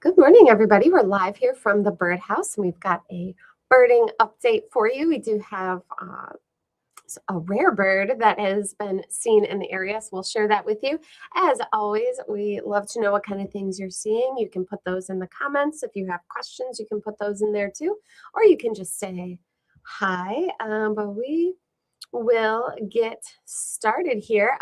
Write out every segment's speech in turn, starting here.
Good morning, everybody. We're live here from the birdhouse, and we've got a birding update for you. We do have a rare bird that has been seen in the area, so we'll share that with you. As always, we love to know what kind of things you're seeing. You can put those in the comments. If you have questions, you can put those in there too, or you can just say hi. But we will get started here.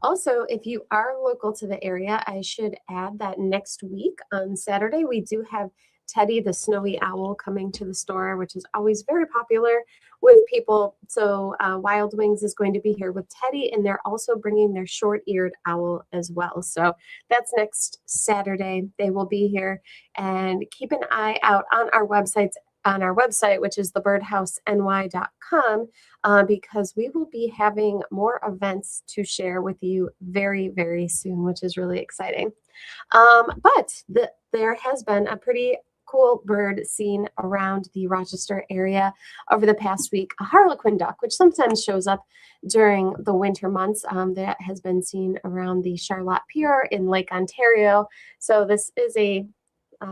Also, if you are local to the area, I should add that next week on Saturday, we do have Teddy the snowy owl coming to the store, which is always very popular with people. So Wild Wings is going to be here with Teddy, and they're also bringing their short-eared owl as well. So that's next Saturday. They will be here, and keep an eye out on our website, which is thebirdhouseny.com, because we will be having more events to share with you very, very soon, which is really exciting. But there has been a pretty cool bird seen around the Rochester area over the past week, a harlequin duck, which sometimes shows up during the winter months. That has been seen around the Charlotte Pier in Lake Ontario. So this is a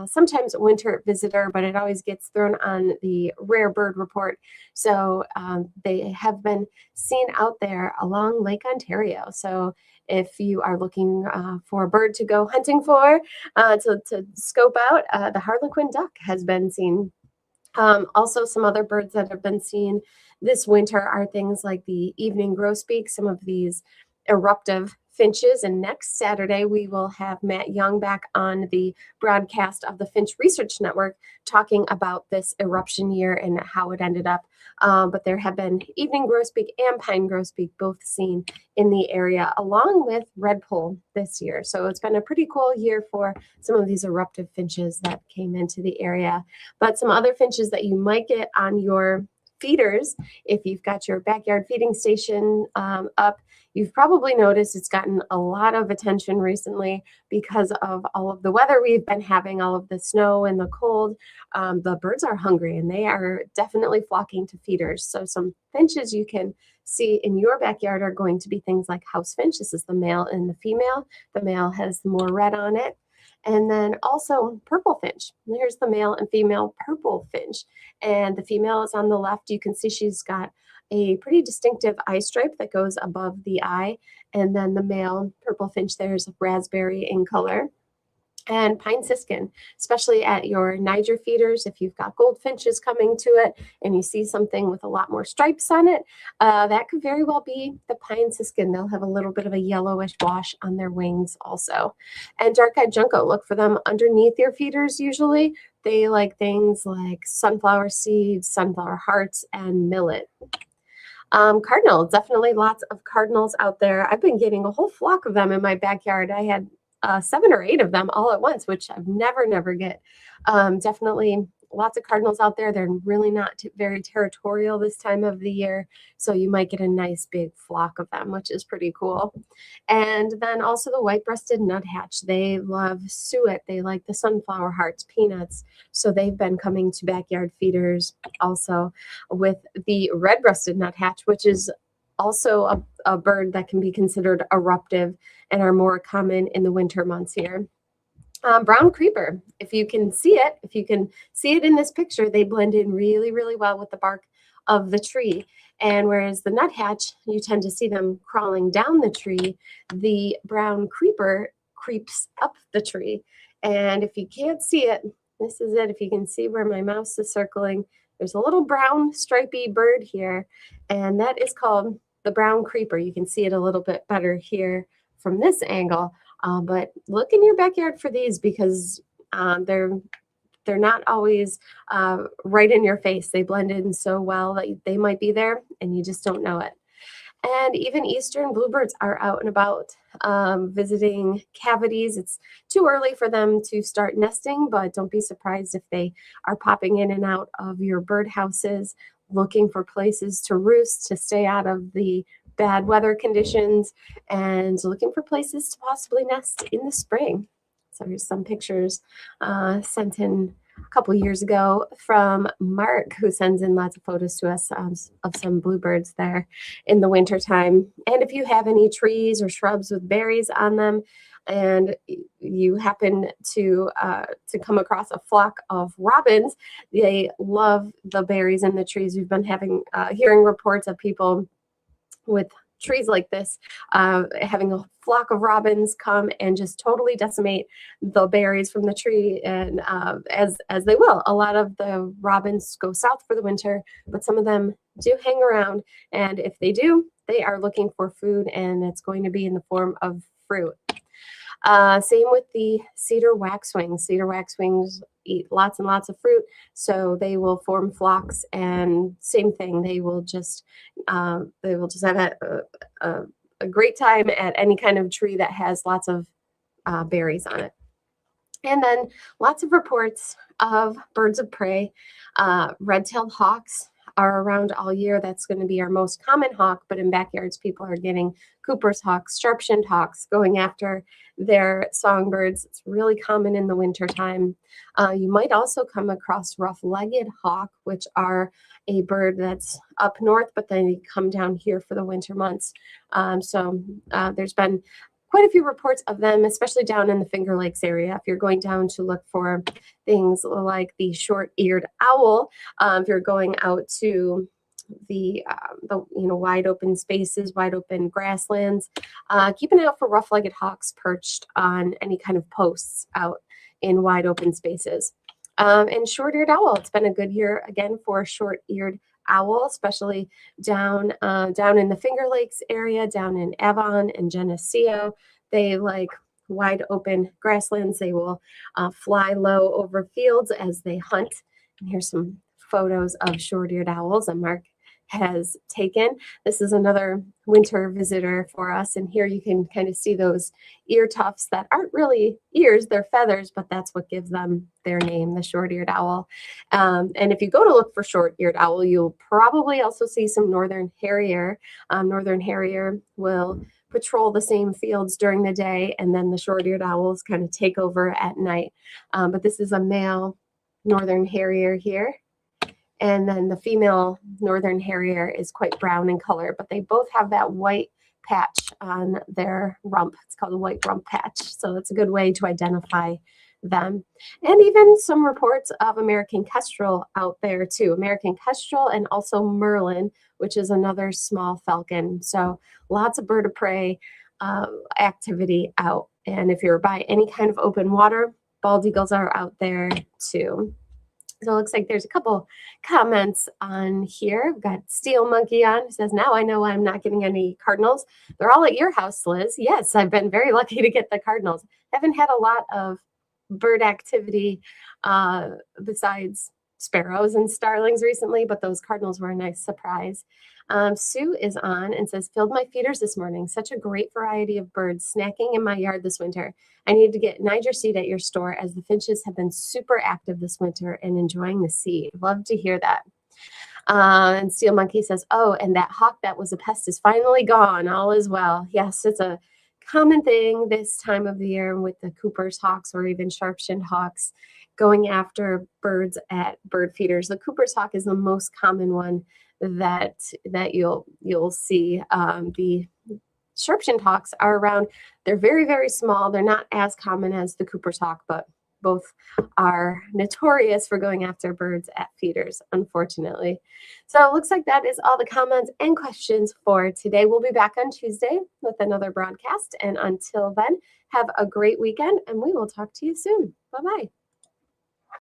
sometimes a winter visitor, but it always gets thrown on the rare bird report. So they have been seen out there along Lake Ontario. So if you are looking for a bird to go hunting for, to scope out, the harlequin duck has been seen. Also, some other birds that have been seen this winter are things like the evening grosbeak, some of these eruptive finches. And next Saturday, we will have Matt Young back on the broadcast of the Finch Research Network talking about this eruption year and how it ended up. But there have been evening grosbeak and pine grosbeak both seen in the area, along with redpoll this year. So it's been a pretty cool year for some of these eruptive finches that came into the area. But some other finches that you might get on your feeders, if you've got your backyard feeding station up, you've probably noticed it's gotten a lot of attention recently because of all of the weather we've been having, all of the snow and the cold. The birds are hungry, and they are definitely flocking to feeders. So some finches you can see in your backyard are going to be things like house finch. This is the male and the female. The male has more red on it. And then also purple finch. Here's the male and female purple finch. And the female is on the left. You can see she's got a pretty distinctive eye stripe that goes above the eye. And then the male purple finch there is raspberry in color. And pine siskin, especially at your Niger feeders, if you've got goldfinches coming to it and you see something with a lot more stripes on it, that could very well be the pine siskin. They'll have a little bit of a yellowish wash on their wings also. And dark-eyed junco, look for them underneath your feeders usually. They like things like sunflower seeds, sunflower hearts, and millet. Cardinal, definitely lots of cardinals out there. I've been getting a whole flock of them in my backyard. I had 7 or 8 of them all at once, which I've never get. Definitely lots of cardinals out there. They're really not very territorial this time of the year, so you might get a nice big flock of them, which is pretty cool. And then also the white-breasted nuthatch. They love suet. They like the sunflower hearts, peanuts, so they've been coming to backyard feeders also with the red-breasted nuthatch, which is also a bird that can be considered eruptive and are more common in the winter months here. Brown creeper, if you can see it in this picture, they blend in really, really well with the bark of the tree. And whereas the nuthatch, you tend to see them crawling down the tree, the brown creeper creeps up the tree. And if you can't see it, this is it. If you can see where my mouse is circling, there's a little brown stripy bird here, and that is called the brown creeper. You can see it a little bit better here from this angle, but look in your backyard for these because they're not always right in your face. They blend in so well that they might be there and you just don't know it. And even eastern bluebirds are out and about visiting cavities. It's too early for them to start nesting, but don't be surprised if they are popping in and out of your bird houses, looking for places to roost, to stay out of the bad weather conditions, and looking for places to possibly nest in the spring. So here's some pictures sent in a couple years ago from Mark, who sends in lots of photos to us of some bluebirds there in the wintertime. And if you have any trees or shrubs with berries on them and you happen to come across a flock of robins, they love the berries in the trees. We've been hearing reports of people with trees like this, having a flock of robins come and just totally decimate the berries from the tree. And as they will, a lot of the robins go south for the winter, but some of them do hang around. And if they do, they are looking for food, and it's going to be in the form of fruit. Same with the cedar waxwings. Cedar waxwings eat lots and lots of fruit, so they will form flocks. And same thing, they will just have a great time at any kind of tree that has lots of berries on it. And then lots of reports of birds of prey. Red-tailed hawks are around all year. That's going to be our most common hawk, but in backyards, people are getting Cooper's hawks, sharp-shinned hawks, going after their songbirds. It's really common in the wintertime. You might also come across rough-legged hawk, which are a bird that's up north, but then they come down here for the winter months. So there's been quite a few reports of them, especially down in the Finger Lakes area. If you're going down to look for things like the short-eared owl, if you're going out to the wide open spaces, wide open grasslands, keep an eye out for rough-legged hawks perched on any kind of posts out in wide open spaces. And short-eared owl. It's been a good year again for short-eared owl, especially down in the Finger Lakes area, down in Avon and Geneseo. They like wide open grasslands. They will fly low over fields as they hunt. And here's some photos of short-eared owls that Mark has taken. This is another winter visitor for us, and here you can kind of see those ear tufts that aren't really ears, they're feathers, but that's what gives them their name, the short-eared owl. And if you go to look for short-eared owl, you'll probably also see some northern harrier. Northern harrier will patrol the same fields during the day, and then the short-eared owls kind of take over at night. But this is a male northern harrier here. And then the female northern harrier is quite brown in color, but they both have that white patch on their rump. It's called a white rump patch. So it's a good way to identify them. And even some reports of American kestrel out there too. American kestrel and also merlin, which is another small falcon. So lots of bird of prey activity out. And if you're by any kind of open water, bald eagles are out there too. So it looks like there's a couple comments on here. We've got Steel Monkey on, who says, now I know I'm not getting any cardinals. They're all at your house, Liz. Yes, I've been very lucky to get the cardinals. Haven't had a lot of bird activity besides sparrows and starlings recently, but those cardinals were a nice surprise. Sue is on and says, filled my feeders this morning. Such a great variety of birds snacking in my yard this winter. I need to get Niger seed at your store as the finches have been super active this winter and enjoying the seed. Love to hear that. And Steel Monkey says, oh, and that hawk that was a pest is finally gone. All is well. Yes, it's a common thing this time of the year with the Cooper's hawks or even sharp-shinned hawks going after birds at bird feeders. The Cooper's hawk is the most common one that you'll see. The sharp-shinned hawks are around. They're very, very small. They're not as common as the Cooper's hawk, but both are notorious for going after birds at feeders, unfortunately. So it looks like that is all the comments and questions for today. We'll be back on Tuesday with another broadcast. And until then, have a great weekend, and we will talk to you soon. Bye-bye.